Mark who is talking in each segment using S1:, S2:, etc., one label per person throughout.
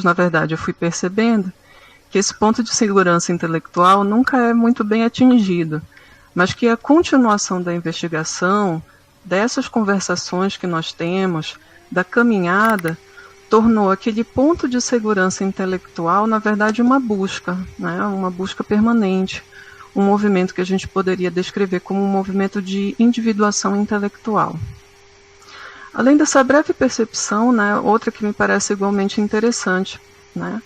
S1: na verdade, eu fui percebendo que esse ponto de segurança intelectual nunca é muito bem atingido, mas que a continuação da investigação, dessas conversações que nós temos, da caminhada, tornou aquele ponto de segurança intelectual, na verdade, uma busca, né? Uma busca permanente, um movimento que a gente poderia descrever como um movimento de individuação intelectual. Além dessa breve percepção, né, outra que me parece igualmente interessante, né,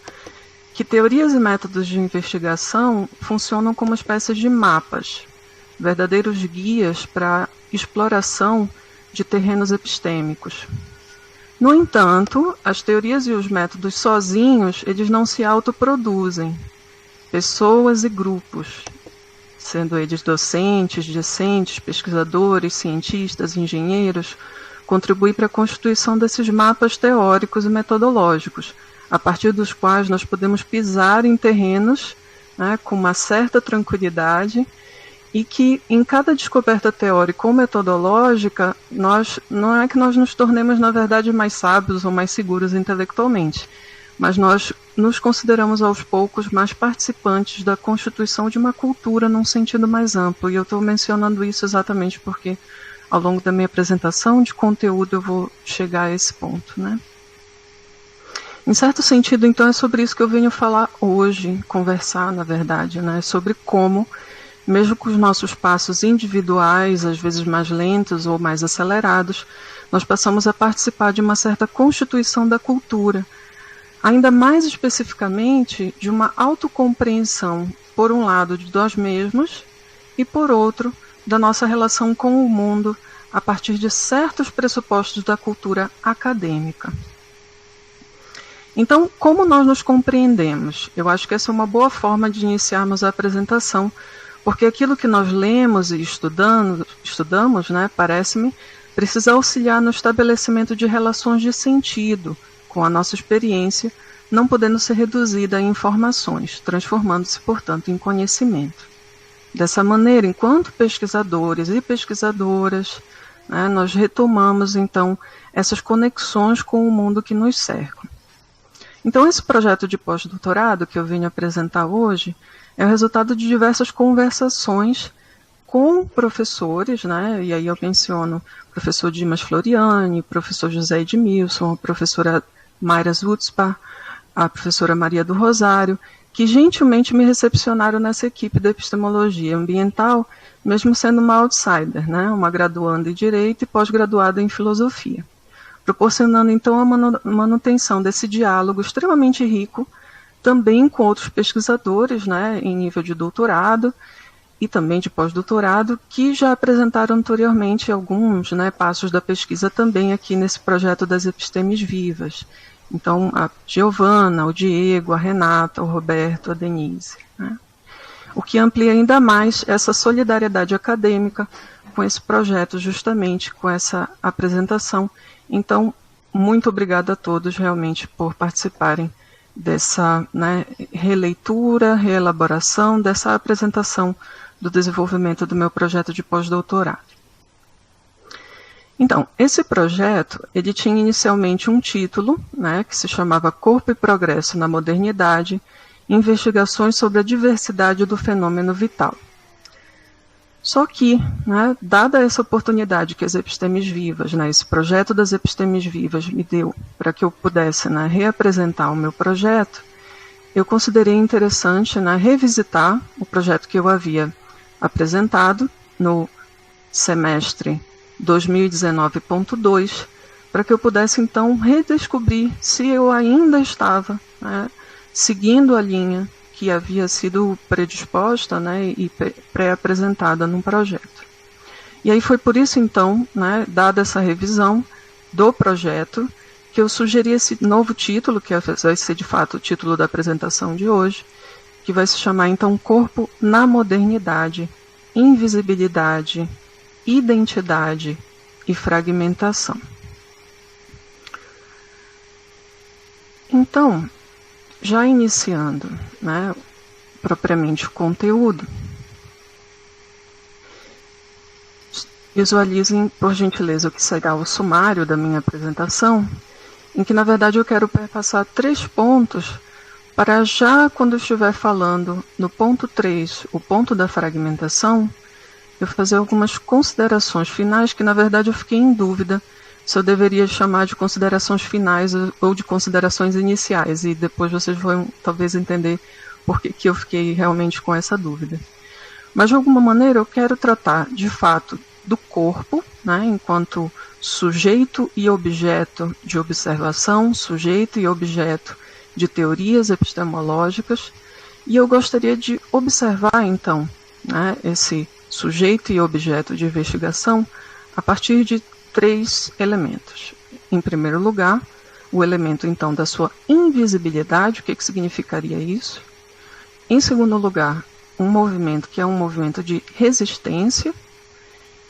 S1: que teorias e métodos de investigação funcionam como espécies de mapas, verdadeiros guias para a exploração de terrenos epistêmicos. No entanto, as teorias e os métodos sozinhos, eles não se autoproduzem. Pessoas e grupos, sendo eles docentes, discentes, pesquisadores, cientistas, engenheiros, contribuem para a constituição desses mapas teóricos e metodológicos, a partir dos quais nós podemos pisar em terrenos, né, com uma certa tranquilidade, e que em cada descoberta teórica ou metodológica, não é que nós nos tornemos, na verdade, mais sábios ou mais seguros intelectualmente, mas nós nos consideramos aos poucos mais participantes da constituição de uma cultura num sentido mais amplo. E eu estou mencionando isso exatamente porque, ao longo da minha apresentação de conteúdo, eu vou chegar a esse ponto, né? Em certo sentido, então, é sobre isso que eu venho falar hoje, conversar, na verdade, né? Sobre como, mesmo com os nossos passos individuais, às vezes mais lentos ou mais acelerados, nós passamos a participar de uma certa constituição da cultura, ainda mais especificamente de uma autocompreensão, por um lado, de nós mesmos e, por outro, da nossa relação com o mundo a partir de certos pressupostos da cultura acadêmica. Então, como nós nos compreendemos? Eu acho que essa é uma boa forma de iniciarmos a apresentação, porque aquilo que nós lemos e estudamos, né, parece-me, precisa auxiliar no estabelecimento de relações de sentido com a nossa experiência, não podendo ser reduzida a informações, transformando-se, portanto, em conhecimento. Dessa maneira, enquanto pesquisadores e pesquisadoras, né, nós retomamos, então, essas conexões com o mundo que nos cerca. Então, esse projeto de pós-doutorado que eu venho apresentar hoje é o resultado de diversas conversações com professores, né, e aí eu menciono o professor Dimas Floriani, o professor José Edmilson, a professora Mayra Zutzpar, a professora Maria do Rosário, que gentilmente me recepcionaram nessa equipe da epistemologia ambiental, mesmo sendo uma outsider, né, uma graduanda em Direito e pós-graduada em Filosofia, proporcionando então a manutenção desse diálogo extremamente rico, também com outros pesquisadores, né, em nível de doutorado e também de pós-doutorado, que já apresentaram anteriormente alguns, né, passos da pesquisa também aqui nesse projeto das Epistemes Vivas. Então, a Giovana, o Diego, a Renata, o Roberto, a Denise, né? O que amplia ainda mais essa solidariedade acadêmica com esse projeto, justamente com essa apresentação. Então, muito obrigada a todos realmente por participarem dessa, né, releitura, reelaboração, dessa apresentação do desenvolvimento do meu projeto de pós-doutorado. Então, esse projeto, ele tinha inicialmente um título, né, que se chamava Corpo e Progresso na Modernidade, Investigações sobre a Diversidade do Fenômeno Vital. Só que, né, dada essa oportunidade que as Epistemes Vivas, né, esse projeto das Epistemes Vivas me deu para que eu pudesse, né, reapresentar o meu projeto, eu considerei interessante, né, revisitar o projeto que eu havia apresentado no semestre 2019.2, para que eu pudesse então redescobrir se eu ainda estava, né, seguindo a linha que havia sido predisposta, né, e pré-apresentada num projeto. E aí foi por isso então, né, dada essa revisão do projeto, que eu sugeri esse novo título, que vai ser de fato o título da apresentação de hoje, que vai se chamar então Corpo na Modernidade, Invisibilidade, Identidade e Fragmentação. Então, já iniciando, né, propriamente o conteúdo, visualizem, por gentileza, o que será o sumário da minha apresentação em que na verdade eu quero perpassar 3 pontos para já quando eu estiver falando no ponto 3, o ponto da fragmentação, eu fazer algumas considerações finais que na verdade eu fiquei em dúvida se eu deveria chamar de considerações finais ou de considerações iniciais, e depois vocês vão talvez entender por que eu fiquei realmente com essa dúvida. Mas de alguma maneira eu quero tratar de fato do corpo, né, enquanto sujeito e objeto de observação, sujeito e objeto de teorias epistemológicas, e eu gostaria de observar então, né, esse sujeito e objeto de investigação a partir de 3 elementos. Em primeiro lugar, o elemento então da sua invisibilidade, o que significaria isso? Em segundo lugar, um movimento que é um movimento de resistência,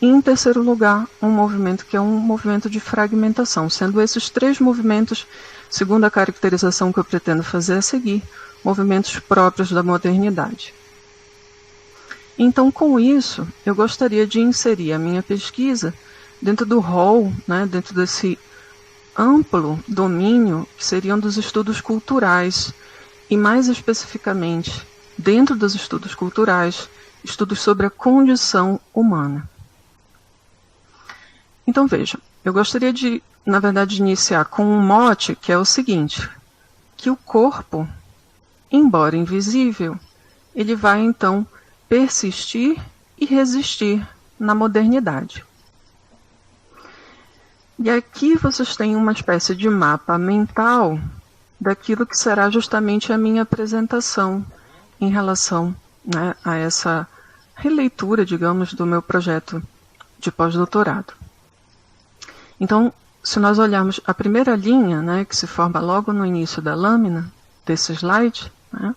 S1: e em terceiro lugar, um movimento que é um movimento de fragmentação, sendo esses 3 movimentos, segundo a caracterização que eu pretendo fazer a seguir, movimentos próprios da modernidade. Então, com isso, eu gostaria de inserir a minha pesquisa dentro do rol, né, dentro desse amplo domínio que seriam dos estudos culturais, e mais especificamente, dentro dos estudos culturais, estudos sobre a condição humana. Então veja, eu gostaria de, na verdade, iniciar com um mote que é o seguinte, que o corpo, embora invisível, ele vai então persistir e resistir na modernidade. E aqui vocês têm uma espécie de mapa mental daquilo que será justamente a minha apresentação em relação, né, a essa releitura, digamos, do meu projeto de pós-doutorado. Então, se nós olharmos a primeira linha, né, que se forma logo no início da lâmina desse slide, né,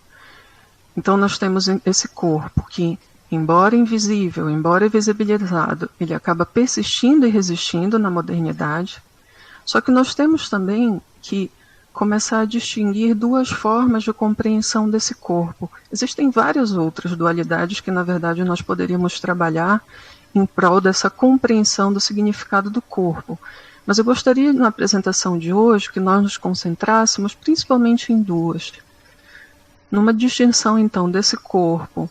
S1: então nós temos esse corpo que, embora invisível, embora invisibilizado, ele acaba persistindo e resistindo na modernidade. Só que nós temos também que começar a distinguir 2 formas de compreensão desse corpo. Existem várias outras dualidades que, na verdade, nós poderíamos trabalhar em prol dessa compreensão do significado do corpo. Mas eu gostaria, na apresentação de hoje, que nós nos concentrássemos principalmente em 2. Numa distinção, então, desse corpo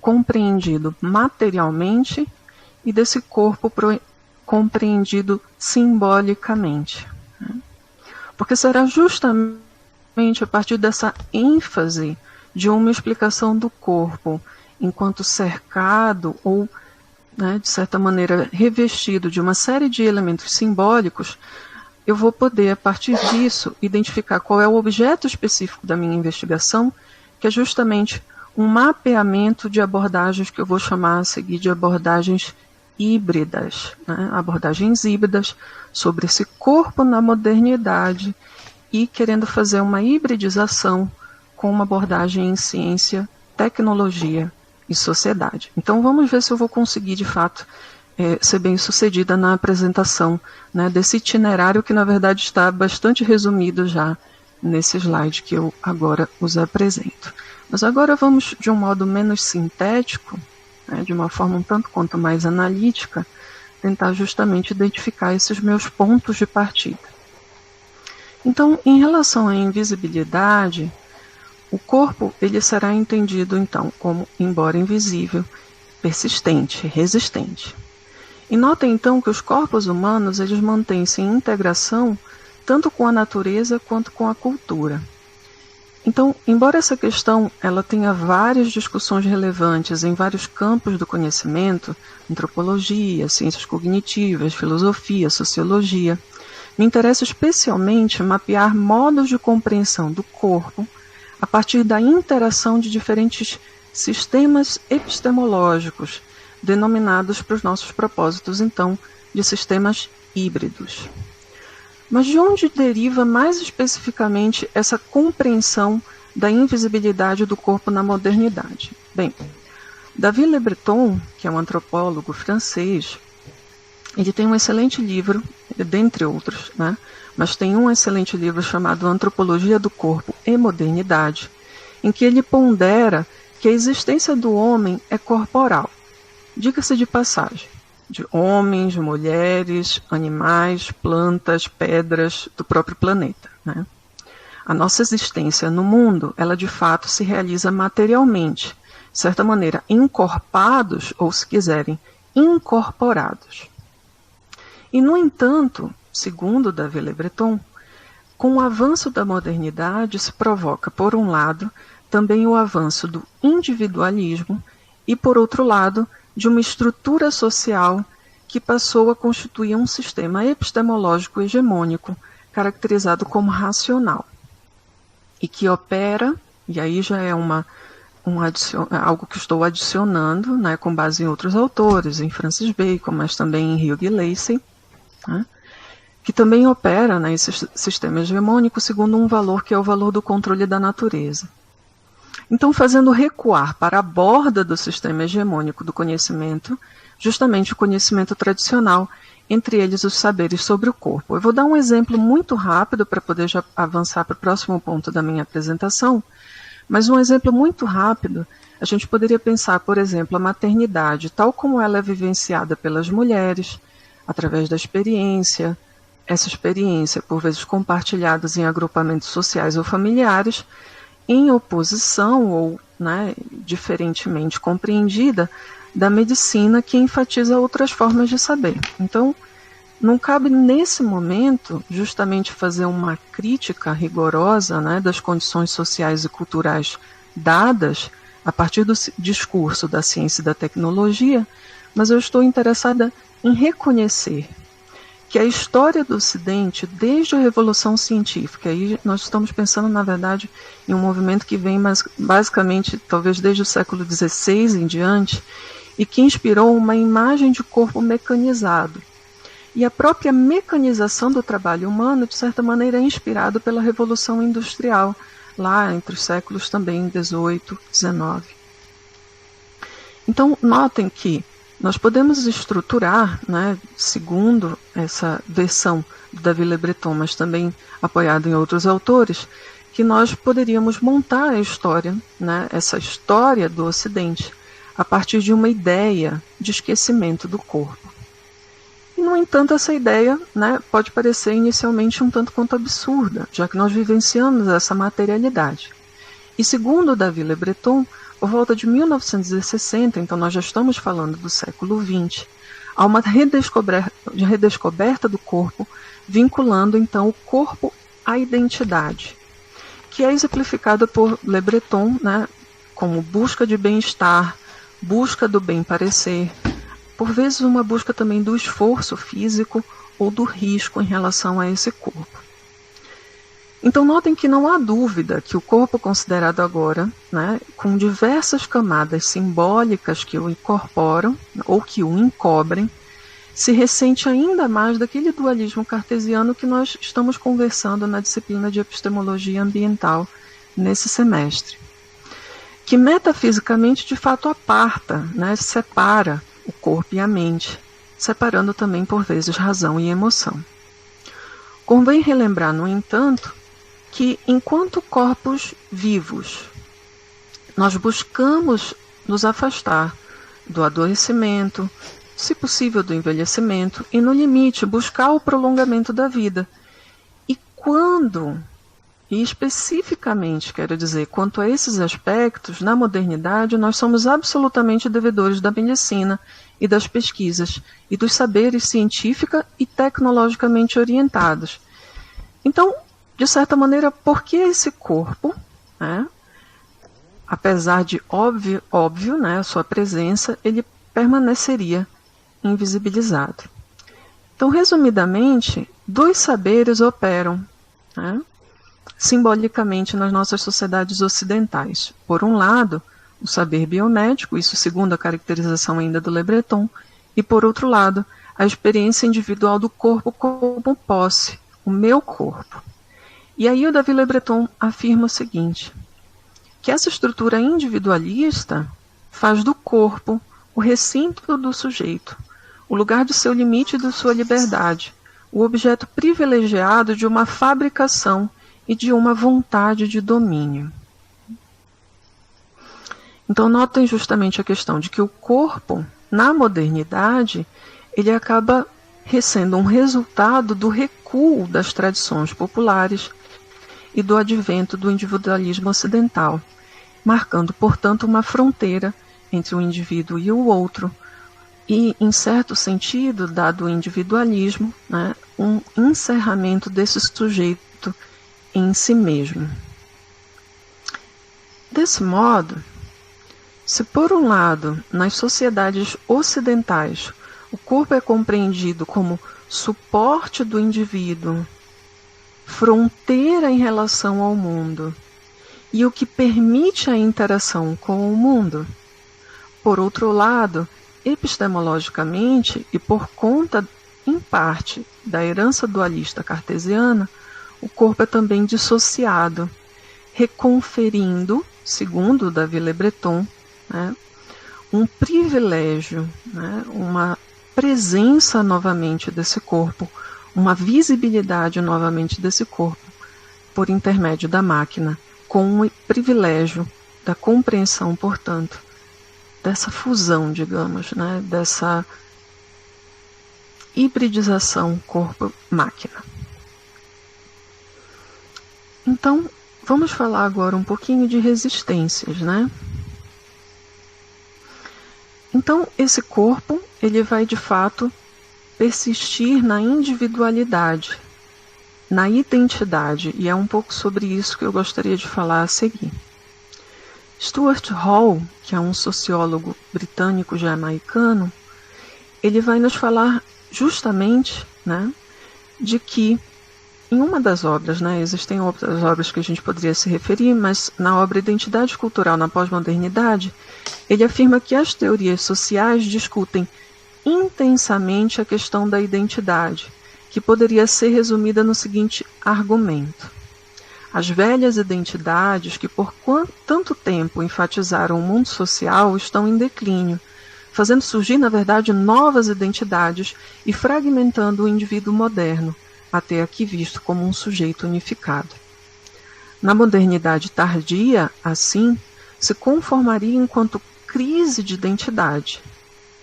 S1: compreendido materialmente e desse corpo compreendido simbolicamente. Porque será justamente a partir dessa ênfase de uma explicação do corpo enquanto cercado ou, né, de certa maneira, revestido de uma série de elementos simbólicos, eu vou poder, a partir disso, identificar qual é o objeto específico da minha investigação, que é justamente um mapeamento de abordagens que eu vou chamar a seguir de abordagens híbridas, né? Abordagens híbridas sobre esse corpo na modernidade e querendo fazer uma hibridização com uma abordagem em ciência, tecnologia e sociedade. Então vamos ver se eu vou conseguir de fato ser bem sucedida na apresentação, né, desse itinerário que na verdade está bastante resumido já nesse slide que eu agora os apresento. Mas agora vamos de um modo menos sintético, né, de uma forma um tanto quanto mais analítica, tentar justamente identificar esses meus pontos de partida. Então, em relação à invisibilidade, o corpo ele será entendido então como, embora invisível, persistente, resistente. E notem então que os corpos humanos eles mantêm-se em integração tanto com a natureza quanto com a cultura. Então, embora essa questão ela tenha várias discussões relevantes em vários campos do conhecimento, antropologia, ciências cognitivas, filosofia, sociologia, me interessa especialmente mapear modos de compreensão do corpo a partir da interação de diferentes sistemas epistemológicos, denominados para os nossos propósitos, então, de sistemas híbridos. Mas de onde deriva mais especificamente essa compreensão da invisibilidade do corpo na modernidade? Bem, David Le Breton, que é um antropólogo francês, ele tem um excelente livro, dentre outros, né? Mas tem um excelente livro chamado Antropologia do Corpo e Modernidade, em que ele pondera que a existência do homem é corporal. Diga-se de passagem, de homens, mulheres, animais, plantas, pedras do próprio planeta, né? A nossa existência no mundo, ela de fato se realiza materialmente, de certa maneira, encorpados, ou se quiserem, incorporados. E, no entanto, segundo Davi Le Breton, com o avanço da modernidade se provoca, por um lado, também o avanço do individualismo e, por outro lado, de uma estrutura social que passou a constituir um sistema epistemológico hegemônico, caracterizado como racional, e que opera, e aí já é algo que estou adicionando, né, com base em outros autores, em Francis Bacon, mas também em Hugh Lacey, né, que também opera, né, esse sistema hegemônico segundo um valor que é o valor do controle da natureza. Então, fazendo recuar para a borda do sistema hegemônico do conhecimento, justamente o conhecimento tradicional, entre eles os saberes sobre o corpo. Eu vou dar um exemplo muito rápido para poder já avançar para o próximo ponto da minha apresentação, mas um exemplo muito rápido, a gente poderia pensar, por exemplo, a maternidade, tal como ela é vivenciada pelas mulheres, através da experiência, essa experiência, por vezes compartilhadas em agrupamentos sociais ou familiares, em oposição ou, né, diferentemente compreendida da medicina que enfatiza outras formas de saber. Então, não cabe nesse momento justamente fazer uma crítica rigorosa, né, das condições sociais e culturais dadas a partir do discurso da ciência e da tecnologia, mas eu estou interessada em reconhecer que a história do Ocidente, desde a Revolução Científica, aí nós estamos pensando, na verdade, em um movimento que vem basicamente, talvez desde o século XVI em diante, e que inspirou uma imagem de corpo mecanizado. E a própria mecanização do trabalho humano, de certa maneira, é inspirado pela Revolução Industrial, lá entre os séculos também 18, 19. Então, notem que nós podemos estruturar, né, segundo essa versão do Davi Le Breton, mas também apoiado em outros autores, que nós poderíamos montar a história, né, essa história do Ocidente, a partir de uma ideia de esquecimento do corpo. E, no entanto, essa ideia, né, pode parecer inicialmente um tanto quanto absurda, já que nós vivenciamos essa materialidade. E segundo Davi Le Breton, por volta de 1960, então nós já estamos falando do século XX, há uma redescoberta do corpo, vinculando então o corpo à identidade, que é exemplificada por Le Breton, né, como busca de bem-estar, busca do bem-parecer, por vezes uma busca também do esforço físico ou do risco em relação a esse corpo. Então, notem que não há dúvida que o corpo considerado agora, né, com diversas camadas simbólicas que o incorporam ou que o encobrem, se ressente ainda mais daquele dualismo cartesiano que nós estamos conversando na disciplina de epistemologia ambiental nesse semestre, que metafisicamente de fato aparta, né, separa o corpo e a mente, separando também por vezes razão e emoção. Convém relembrar, no entanto, que enquanto corpos vivos, nós buscamos nos afastar do adoecimento, se possível do envelhecimento, e no limite buscar o prolongamento da vida. E quando, e especificamente, quero dizer, quanto a esses aspectos, na modernidade, nós somos absolutamente devedores da medicina e das pesquisas, e dos saberes científica e tecnologicamente orientados. Então, de certa maneira, por que esse corpo, né, apesar de óbvio, né, a sua presença, ele permaneceria invisibilizado? Então, resumidamente, dois saberes operam, né, simbolicamente nas nossas sociedades ocidentais. Por um lado, o saber biomédico, isso segundo a caracterização ainda do Le Breton, e por outro lado, a experiência individual do corpo como posse, o meu corpo. E aí o Davi Le Breton afirma o seguinte, que essa estrutura individualista faz do corpo o recinto do sujeito, o lugar do seu limite e de sua liberdade, o objeto privilegiado de uma fabricação e de uma vontade de domínio. Então notem justamente a questão de que o corpo, na modernidade, ele acaba sendo um resultado do recuo das tradições populares e do advento do individualismo ocidental, marcando, portanto, uma fronteira entre o indivíduo e o outro, e, em certo sentido, dado o individualismo, né, um encerramento desse sujeito em si mesmo. Desse modo, se por um lado, nas sociedades ocidentais, o corpo é compreendido como suporte do indivíduo, fronteira em relação ao mundo, e o que permite a interação com o mundo, por outro lado, epistemologicamente e por conta, em parte, da herança dualista cartesiana, o corpo é também dissociado, reconferindo, segundo Davi Le Breton, né, um privilégio, né, uma presença novamente desse corpo, uma visibilidade novamente desse corpo, por intermédio da máquina, com o privilégio da compreensão, portanto, dessa fusão, digamos, né, dessa hibridização corpo-máquina. Então, vamos falar agora um pouquinho de resistências, né? Então, esse corpo, ele vai de fato persistir na individualidade, na identidade, e é um pouco sobre isso que eu gostaria de falar a seguir. Stuart Hall, que é um sociólogo britânico-jamaicano, ele vai nos falar justamente, né, de que em uma das obras, né, existem outras obras que a gente poderia se referir, mas na obra Identidade Cultural na Pós-Modernidade, ele afirma que as teorias sociais discutem intensamente a questão da identidade, que poderia ser resumida no seguinte argumento. As velhas identidades que por tanto tempo enfatizaram o mundo social estão em declínio, fazendo surgir, na verdade, novas identidades e fragmentando o indivíduo moderno, até aqui visto como um sujeito unificado. Na modernidade tardia, assim, se conformaria enquanto crise de identidade.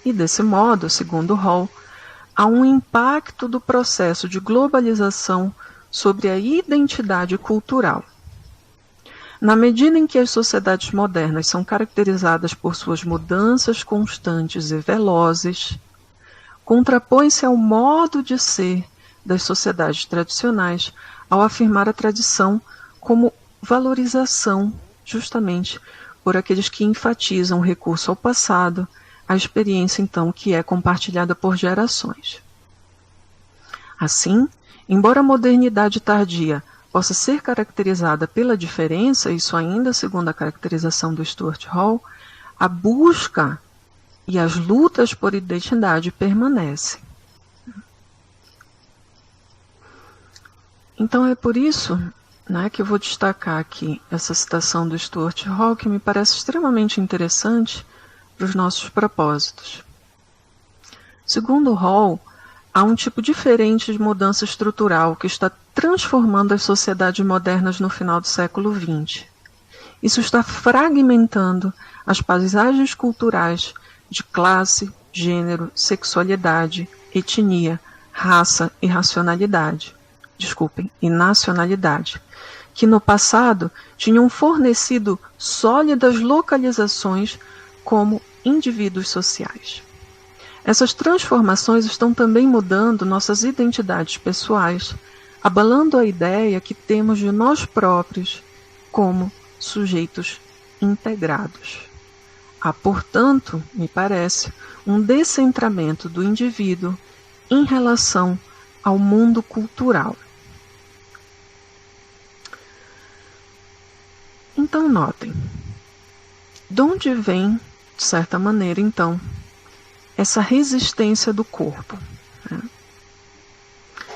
S1: E desse modo, segundo Hall, há um impacto do processo de globalização sobre a identidade cultural. Na medida em que as sociedades modernas são caracterizadas por suas mudanças constantes e velozes, contrapõe-se ao modo de ser das sociedades tradicionais ao afirmar a tradição como valorização, justamente por aqueles que enfatizam o recurso ao passado, a experiência, então, que é compartilhada por gerações. Assim, embora a modernidade tardia possa ser caracterizada pela diferença, isso ainda segundo a caracterização do Stuart Hall, a busca e as lutas por identidade permanecem. Então é por isso, né, que eu vou destacar aqui essa citação do Stuart Hall, que me parece extremamente interessante para os nossos propósitos. Segundo Hall, há um tipo diferente de mudança estrutural que está transformando as sociedades modernas no final do século XX. Isso está fragmentando as paisagens culturais de classe, gênero, sexualidade, etnia, raça e nacionalidade, que no passado tinham fornecido sólidas localizações como indivíduos sociais. Essas transformações estão também mudando nossas identidades pessoais, abalando a ideia que temos de nós próprios como sujeitos integrados. Há, portanto, me parece, um descentramento do indivíduo em relação ao mundo cultural. Então, notem, de onde vem, de certa maneira, então, essa resistência do corpo? Né?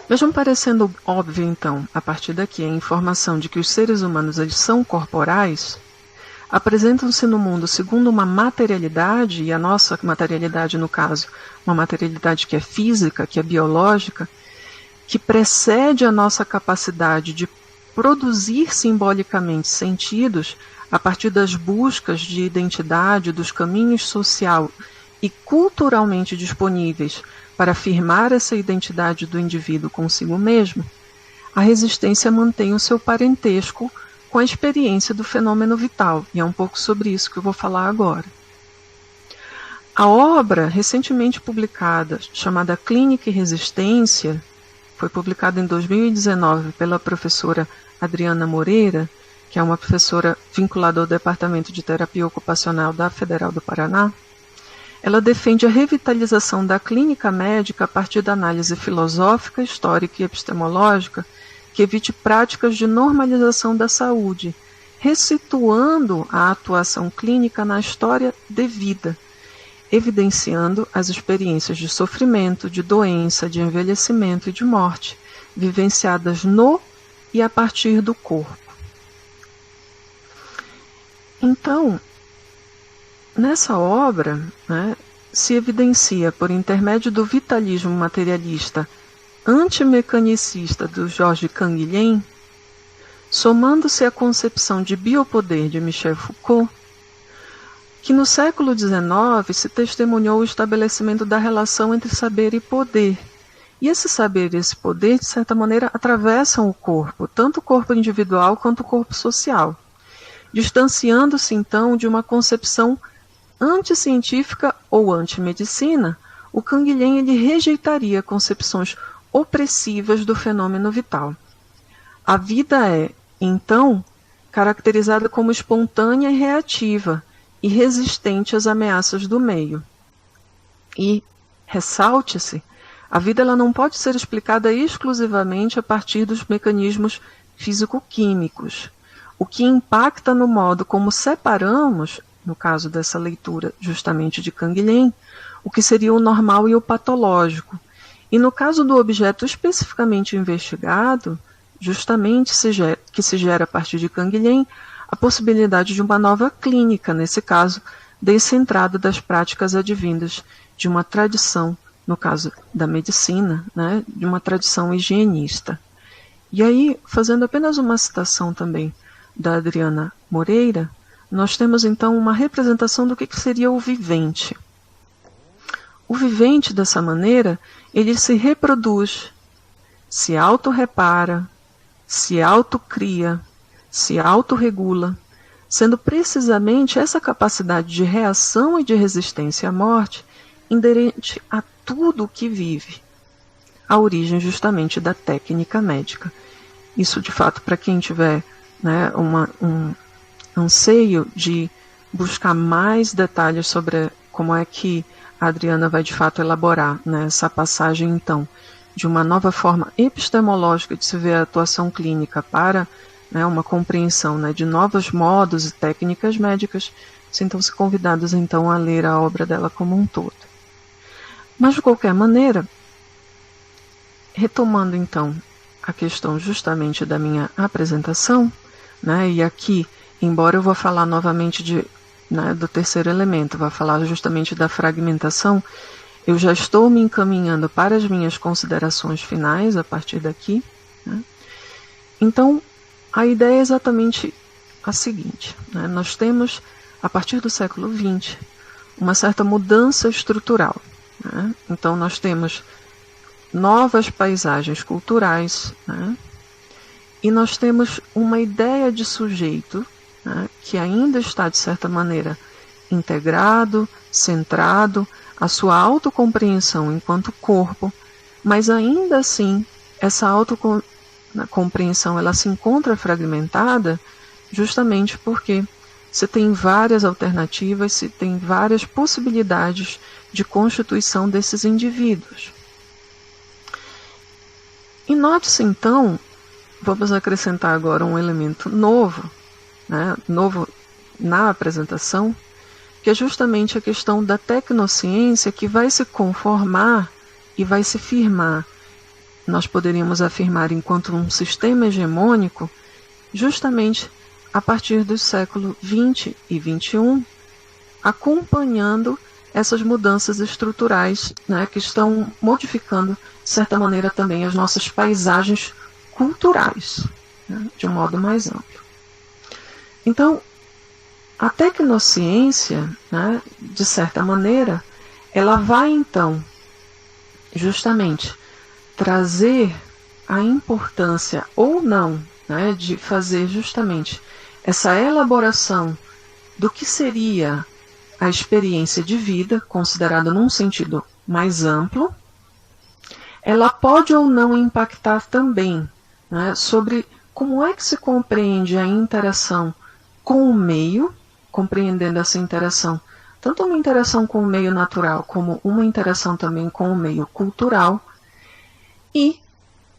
S1: Vejam parecendo óbvio, então, a partir daqui, a informação de que os seres humanos eles são corporais, apresentam-se no mundo segundo uma materialidade, e a nossa materialidade, no caso, uma materialidade que é física, que é biológica, que precede a nossa capacidade de produzir simbolicamente sentidos a partir das buscas de identidade, dos caminhos social e culturalmente disponíveis para afirmar essa identidade do indivíduo consigo mesmo, a resistência mantém o seu parentesco com a experiência do fenômeno vital, e é um pouco sobre isso que eu vou falar agora. A obra, recentemente publicada, chamada Clínica e Resistência, foi publicada em 2019 pela professora Adriana Moreira, que é uma professora vinculada ao Departamento de Terapia Ocupacional da Federal do Paraná. Ela defende a revitalização da clínica médica a partir da análise filosófica, histórica e epistemológica que evite práticas de normalização da saúde, ressituando a atuação clínica na história de vida, evidenciando as experiências de sofrimento, de doença, de envelhecimento e de morte, vivenciadas no e a partir do corpo. Então, nessa obra, se evidencia, por intermédio do vitalismo materialista antimecanicista do Georges Canguilhem, somando-se à concepção de biopoder de Michel Foucault, que no século XIX se testemunhou o estabelecimento da relação entre saber e poder. E esse saber e esse poder, de certa maneira, atravessam o corpo, tanto o corpo individual quanto o corpo social, distanciando-se então de uma concepção anticientífica ou antimedicina. O Canguilhem ele rejeitaria concepções opressivas do fenômeno vital. A vida é, então, caracterizada como espontânea e reativa, e resistente às ameaças do meio. E, ressalte-se, a vida ela não pode ser explicada exclusivamente a partir dos mecanismos físico-químicos, o que impacta no modo como separamos, no caso dessa leitura justamente de Canguilhem, o que seria o normal e o patológico. E no caso do objeto especificamente investigado, justamente que se gera a partir de Canguilhem, a possibilidade de uma nova clínica, nesse caso, descentrada das práticas advindas de uma tradição, no caso da medicina, de uma tradição higienista. E aí, fazendo apenas uma citação também da Adriana Moreira, nós temos então uma representação do que seria o vivente. O vivente, dessa maneira, ele se reproduz, se autorrepara, se autocria, se autorregula, sendo precisamente essa capacidade de reação e de resistência à morte inerente a tudo o que vive, a origem justamente da técnica médica. Isso, de fato, para quem tiver um anseio de buscar mais detalhes sobre como é que a Adriana vai, de fato, elaborar essa passagem, então, de uma nova forma epistemológica de se ver a atuação clínica para uma compreensão de novos modos e técnicas médicas, sintam-se convidados então a ler a obra dela como um todo. Mas, de qualquer maneira, retomando então a questão justamente da minha apresentação, e aqui, embora eu vou falar novamente do terceiro elemento, vou falar justamente da fragmentação, eu já estou me encaminhando para as minhas considerações finais a partir daqui. Então, a ideia é exatamente a seguinte. Nós temos, a partir do século XX, uma certa mudança estrutural. Então, nós temos novas paisagens culturais, e nós temos uma ideia de sujeito que ainda está, de certa maneira, integrado, centrado, a sua autocompreensão enquanto corpo, mas ainda assim, essa autocompreensão ela se encontra fragmentada justamente porque você tem várias alternativas, você tem várias possibilidades de constituição desses indivíduos. E note-se então, vamos acrescentar agora um elemento novo, novo na apresentação, que é justamente a questão da tecnociência que vai se conformar e vai se firmar, nós poderíamos afirmar enquanto um sistema hegemônico, justamente a partir do século XX e XXI, acompanhando essas mudanças estruturais que estão modificando, de certa maneira, também as nossas paisagens culturais, de um modo mais amplo. Então, a tecnociência, de certa maneira, ela vai então justamente trazer a importância ou não, né, de fazer justamente essa elaboração do que seria a experiência de vida, considerada num sentido mais amplo. Ela pode ou não impactar também, né, sobre como é que se compreende a interação com o meio, compreendendo essa interação, tanto uma interação com o meio natural, como uma interação também com o meio cultural. E,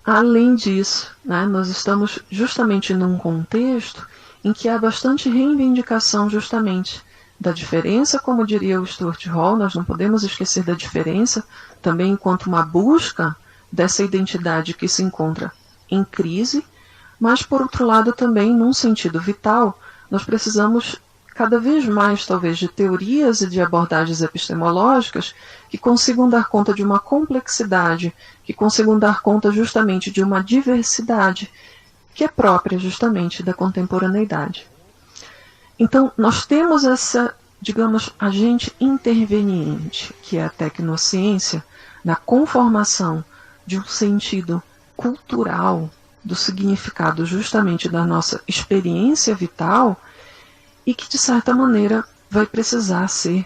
S1: além disso, né, nós estamos justamente num contexto em que há bastante reivindicação justamente da diferença, como diria o Stuart Hall, nós não podemos esquecer da diferença, também enquanto uma busca dessa identidade que se encontra em crise, mas, por outro lado, também, num sentido vital, nós precisamos cada vez mais, talvez, de teorias e de abordagens epistemológicas que consigam dar conta de uma complexidade, que consigam dar conta justamente de uma diversidade que é própria justamente da contemporaneidade. Então, nós temos essa, digamos, agente interveniente, que é a tecnociência, na conformação de um sentido cultural do significado justamente da nossa experiência vital e que, de certa maneira, vai precisar ser,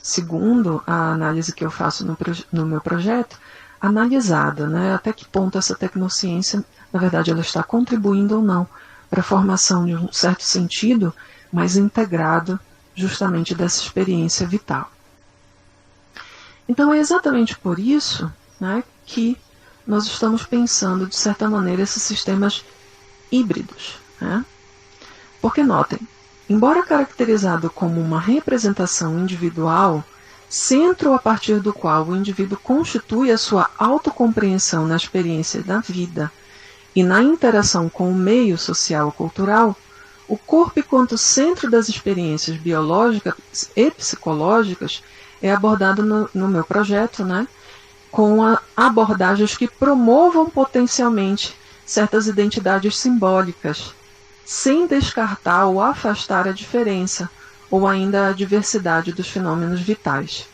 S1: segundo a análise que eu faço no meu projeto, analisada, né? Até que ponto essa tecnociência, na verdade, ela está contribuindo ou não para a formação de um certo sentido mais integrado justamente dessa experiência vital. Então é exatamente por isso, né, que nós estamos pensando, de certa maneira, esses sistemas híbridos. Né? Porque notem, embora caracterizado como uma representação individual, centro a partir do qual o indivíduo constitui a sua autocompreensão na experiência da vida e na interação com o meio social e cultural, o corpo, enquanto centro das experiências biológicas e psicológicas, é abordado no meu projeto, né, com abordagens que promovam potencialmente certas identidades simbólicas, sem descartar ou afastar a diferença, ou ainda a diversidade dos fenômenos vitais.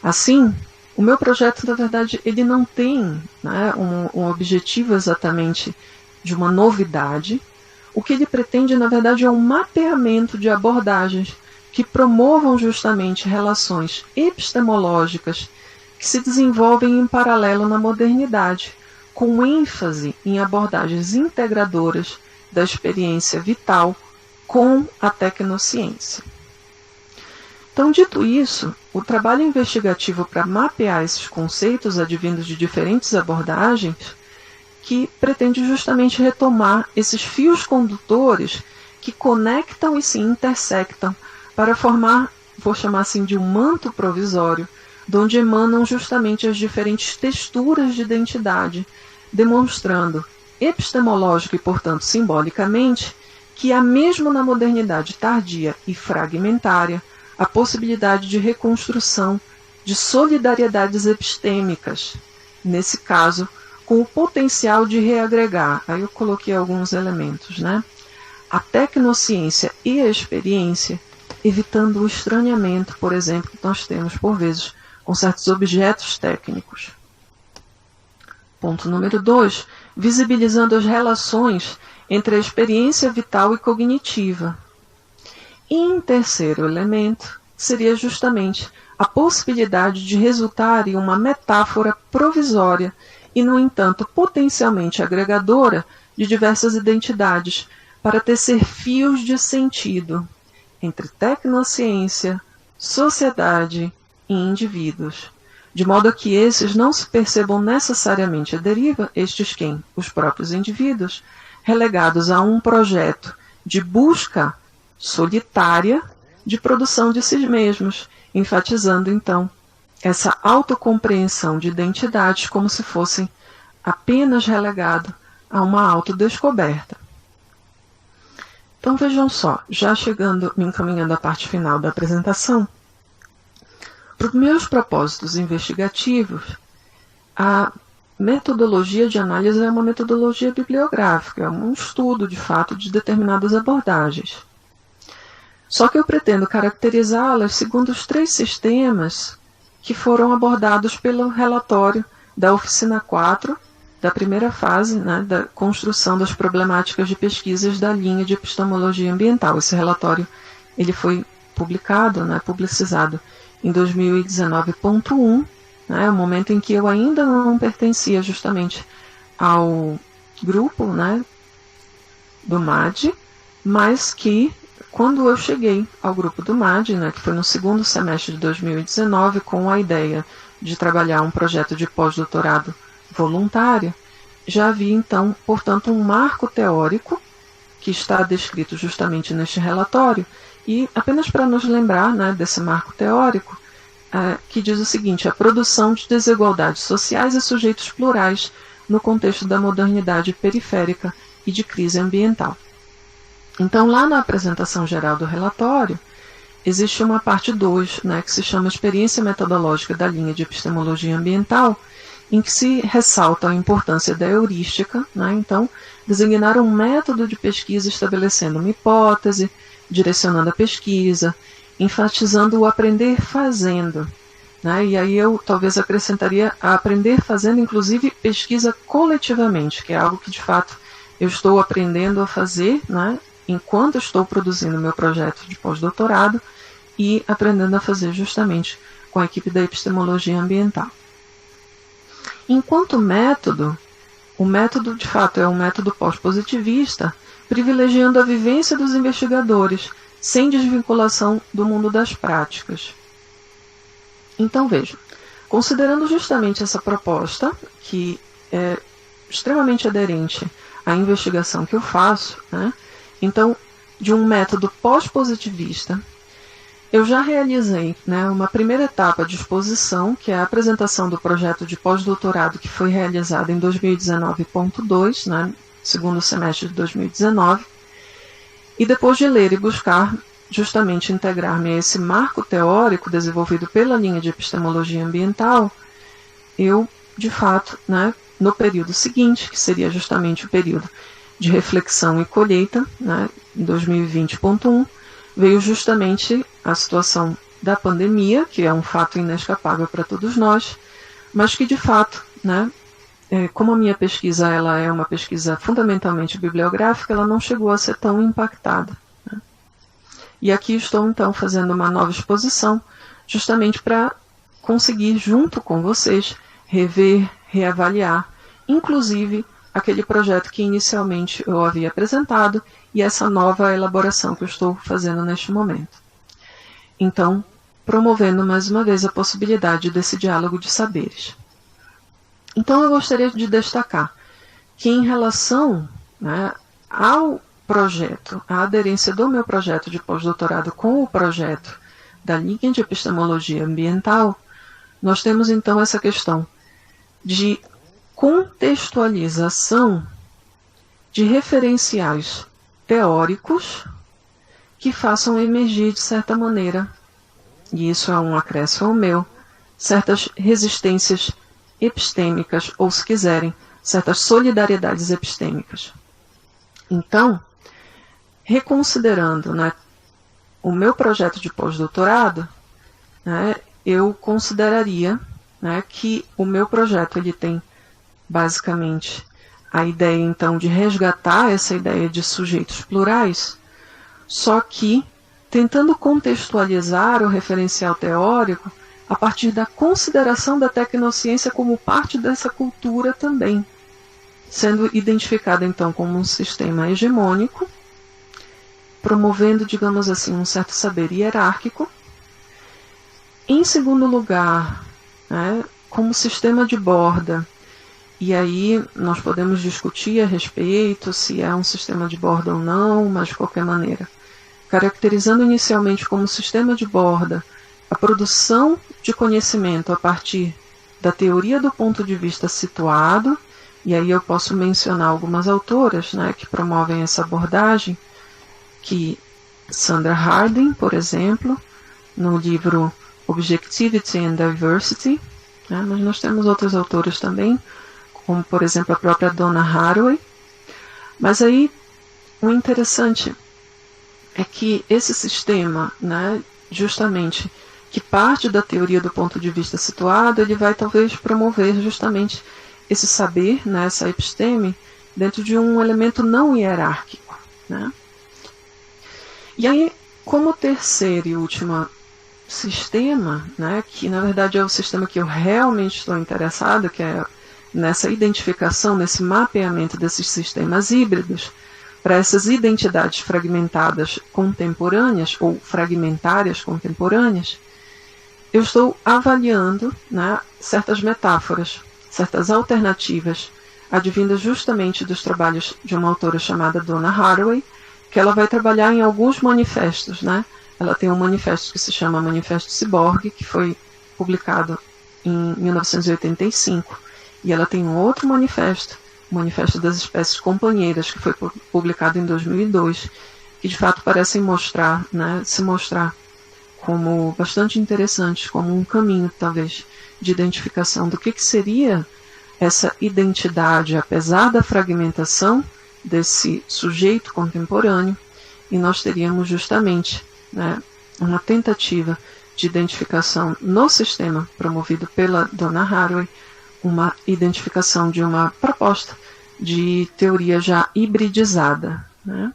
S1: Assim, o meu projeto, na verdade, ele não tem, né, um objetivo exatamente de uma novidade. O que ele pretende, na verdade, é um mapeamento de abordagens que promovam justamente relações epistemológicas que se desenvolvem em paralelo na modernidade, com ênfase em abordagens integradoras da experiência vital com a tecnociência. Então, dito isso, o trabalho investigativo para mapear esses conceitos advindos de diferentes abordagens, que pretende justamente retomar esses fios condutores que conectam e se intersectam para formar, vou chamar assim, de um manto provisório, de onde emanam justamente as diferentes texturas de identidade, demonstrando epistemológica e, portanto, simbolicamente, que há mesmo na modernidade tardia e fragmentária a possibilidade de reconstrução de solidariedades epistêmicas, nesse caso, com o potencial de reagregar, aí eu coloquei alguns elementos, né? A tecnociência e a experiência, evitando o estranhamento, por exemplo, que nós temos, por vezes, com certos objetos técnicos. Ponto número 2, visibilizando as relações entre a experiência vital e cognitiva. E em terceiro elemento, seria justamente a possibilidade de resultar em uma metáfora provisória e, no entanto, potencialmente agregadora de diversas identidades, para tecer fios de sentido entre tecnociência, sociedade e indivíduos, de modo que esses não se percebam necessariamente à deriva, estes quem? Os próprios indivíduos, relegados a um projeto de busca solitária de produção de si mesmos, enfatizando então essa autocompreensão de identidades como se fossem apenas relegado a uma autodescoberta. Então vejam só, já chegando, me encaminhando à parte final da apresentação, para os meus propósitos investigativos, a metodologia de análise é uma metodologia bibliográfica, é um estudo, de fato, de determinadas abordagens. Só que eu pretendo caracterizá-las segundo os 3 sistemas que foram abordados pelo relatório da oficina 4, da primeira fase, né, da construção das problemáticas de pesquisas da linha de epistemologia ambiental. Esse relatório ele foi publicado, né, publicizado em 2019.1, né, o momento em que eu ainda não pertencia justamente ao grupo, né, do MAD, mas que quando eu cheguei ao grupo do MAD, né, que foi no segundo semestre de 2019, com a ideia de trabalhar um projeto de pós-doutorado voluntário, já havia então, portanto, um marco teórico que está descrito justamente neste relatório, e apenas para nos lembrar, né, desse marco teórico, que diz o seguinte: a produção de desigualdades sociais e sujeitos plurais no contexto da modernidade periférica e de crise ambiental. Então, lá na apresentação geral do relatório, existe uma parte 2, né, que se chama Experiência Metodológica da Linha de Epistemologia Ambiental, em que se ressalta a importância da heurística, né, então, designar um método de pesquisa estabelecendo uma hipótese, direcionando a pesquisa, enfatizando o aprender fazendo, né, e aí eu talvez acrescentaria a aprender fazendo, inclusive, pesquisa coletivamente, que é algo que, de fato, eu estou aprendendo a fazer, né, enquanto estou produzindo meu projeto de pós-doutorado e aprendendo a fazer justamente com a equipe da epistemologia ambiental. Enquanto método, o método de fato é um método pós-positivista, privilegiando a vivência dos investigadores, sem desvinculação do mundo das práticas. Então vejam, considerando justamente essa proposta, que é extremamente aderente à investigação que eu faço, né, então, de um método pós-positivista, eu já realizei, né, uma primeira etapa de exposição, que é a apresentação do projeto de pós-doutorado que foi realizado em 2019.2, né, segundo semestre de 2019, e depois de ler e buscar justamente integrar-me a esse marco teórico desenvolvido pela linha de epistemologia ambiental, eu, de fato, né, no período seguinte, que seria justamente o período de reflexão e colheita, né, em 2020.1, veio justamente a situação da pandemia, que é um fato inescapável para todos nós, mas que de fato, né, como a minha pesquisa ela é uma pesquisa fundamentalmente bibliográfica, ela não chegou a ser tão impactada, né. E aqui estou então fazendo uma nova exposição, justamente para conseguir, junto com vocês, rever, reavaliar, inclusive aquele projeto que inicialmente eu havia apresentado e essa nova elaboração que eu estou fazendo neste momento. Então, promovendo mais uma vez a possibilidade desse diálogo de saberes. Então, eu gostaria de destacar que em relação, né, ao projeto, a aderência do meu projeto de pós-doutorado com o projeto da linha de epistemologia ambiental, nós temos então essa questão de contextualização de referenciais teóricos que façam emergir, de certa maneira, e isso é um acréscimo meu, certas resistências epistêmicas, ou, se quiserem, certas solidariedades epistêmicas. Então, reconsiderando, né, o meu projeto de pós-doutorado, né, eu consideraria, né, que o meu projeto ele tem basicamente a ideia então de resgatar essa ideia de sujeitos plurais, só que tentando contextualizar o referencial teórico a partir da consideração da tecnociência como parte dessa cultura também, sendo identificada então como um sistema hegemônico, promovendo, digamos assim, um certo saber hierárquico. Em segundo lugar, né, como sistema de borda, e aí nós podemos discutir a respeito se é um sistema de borda ou não, mas de qualquer maneira, caracterizando inicialmente como sistema de borda a produção de conhecimento a partir da teoria do ponto de vista situado, e aí eu posso mencionar algumas autoras, né, que promovem essa abordagem, que Sandra Harding, por exemplo, no livro Objectivity and Diversity, né, mas nós temos outros autores também, como por exemplo a própria Donna Haraway. Mas aí o interessante é que esse sistema, né, justamente que parte da teoria do ponto de vista situado, ele vai talvez promover justamente esse saber, né, essa episteme, dentro de um elemento não hierárquico, né? E aí, como terceiro e último sistema, né, que na verdade é o sistema que eu realmente estou interessado, que é nessa identificação, nesse mapeamento desses sistemas híbridos, para essas identidades fragmentadas contemporâneas, ou fragmentárias contemporâneas, eu estou avaliando, né, certas metáforas, certas alternativas, advindas justamente dos trabalhos de uma autora chamada Donna Haraway, que ela vai trabalhar em alguns manifestos, né? Ela tem um manifesto que se chama Manifesto Ciborgue, que foi publicado em 1985, e ela tem um outro manifesto, o Manifesto das Espécies Companheiras, que foi publicado em 2002, que de fato parecem mostrar, né, se mostrar como bastante interessantes, como um caminho, talvez, de identificação do que seria essa identidade, apesar da fragmentação desse sujeito contemporâneo, e nós teríamos justamente, né, uma tentativa de identificação no sistema promovido pela Donna Haraway, uma identificação de uma proposta de teoria já hibridizada, né?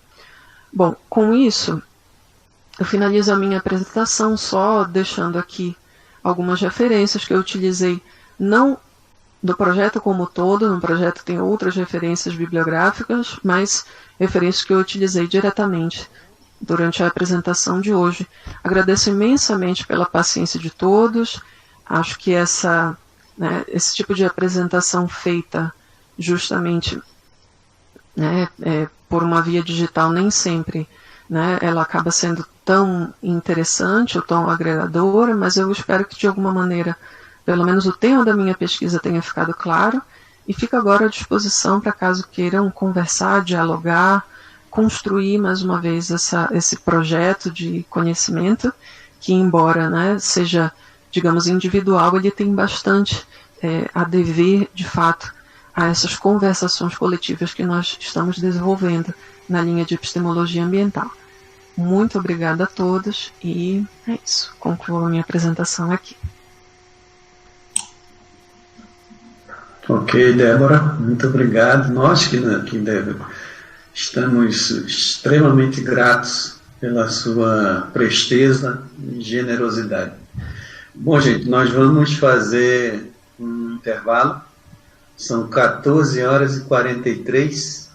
S1: Bom, com isso, eu finalizo a minha apresentação só deixando aqui algumas referências que eu utilizei, não do projeto como todo, no projeto tem outras referências bibliográficas, mas referências que eu utilizei diretamente durante a apresentação de hoje. Agradeço imensamente pela paciência de todos, acho que esse tipo de apresentação feita justamente, né, por uma via digital nem sempre, né, ela acaba sendo tão interessante ou tão agregadora, mas eu espero que de alguma maneira pelo menos o tema da minha pesquisa tenha ficado claro, e fico agora à disposição para caso queiram conversar, dialogar, construir mais uma vez esse projeto de conhecimento, que embora, né, seja, digamos, individual, ele tem bastante a dever, de fato, a essas conversações coletivas que nós estamos desenvolvendo na linha de epistemologia ambiental. Muito obrigada a todos, e é isso, concluo a minha apresentação aqui.
S2: Ok, Débora, muito obrigado. Nós que estamos extremamente gratos pela sua presteza e generosidade. Bom, gente, nós vamos fazer um intervalo. São 14h43.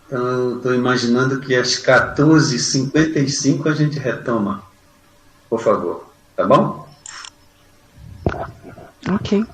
S2: Então, eu estou imaginando que às 14h55 a gente retoma. Por favor, tá bom?
S1: Ok.